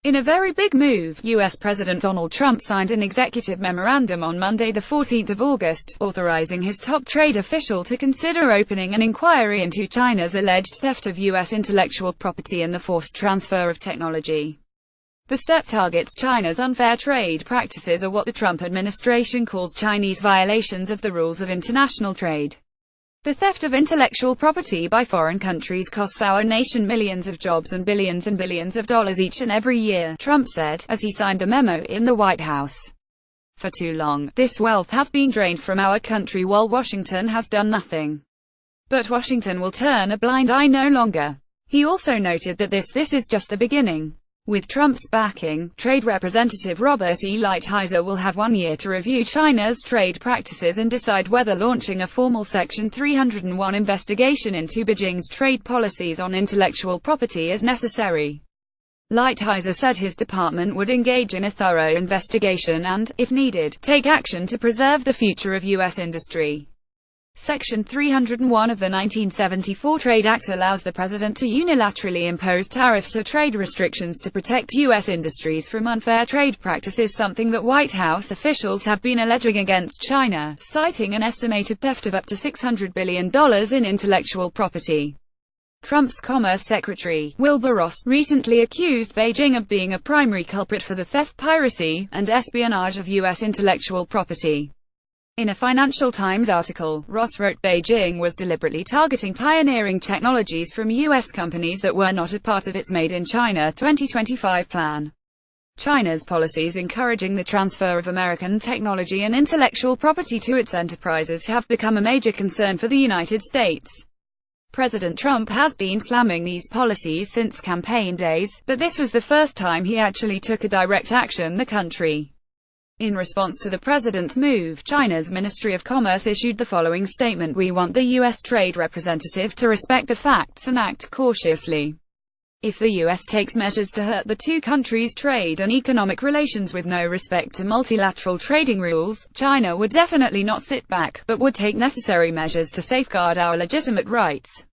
In a very big move, U.S. President Donald Trump signed an executive memorandum on Monday, the 14th of August, authorizing his top trade official to consider opening an inquiry into China's alleged theft of U.S. intellectual property and the forced transfer of technology. The step targets China's unfair trade practices, or what the Trump administration calls Chinese violations of the rules of international trade. The theft of intellectual property by foreign countries costs our nation millions of jobs and billions of dollars each and every year, Trump said, as he signed the memo in the White House. For too long, this wealth has been drained from our country while Washington has done nothing. But Washington will turn a blind eye no longer. He also noted that this is just the beginning. With Trump's backing, Trade Representative Robert E. Lighthizer will have 1 year to review China's trade practices and decide whether launching a formal Section 301 investigation into Beijing's trade policies on intellectual property is necessary. Lighthizer said his department would engage in a thorough investigation and, if needed, take action to preserve the future of U.S. industry. Section 301 of the 1974 Trade Act allows the president to unilaterally impose tariffs or trade restrictions to protect U.S. industries from unfair trade practices, something that White House officials have been alleging against China, citing an estimated theft of up to $600 billion in intellectual property. Trump's Commerce Secretary, Wilbur Ross, recently accused Beijing of being a primary culprit for the theft, piracy, and espionage of U.S. intellectual property. In a Financial Times article, Ross wrote Beijing was deliberately targeting pioneering technologies from U.S. companies that were not a part of its Made in China 2025 plan. China's policies encouraging the transfer of American technology and intellectual property to its enterprises have become a major concern for the United States. President Trump has been slamming these policies since campaign days, but this was the first time he actually took a direct action the country. In response to the president's move, China's Ministry of Commerce issued the following statement: "We want the U.S. Trade Representative to respect the facts and act cautiously. If the U.S. takes measures to hurt the two countries' trade and economic relations with no respect to multilateral trading rules, China would definitely not sit back, but would take necessary measures to safeguard our legitimate rights."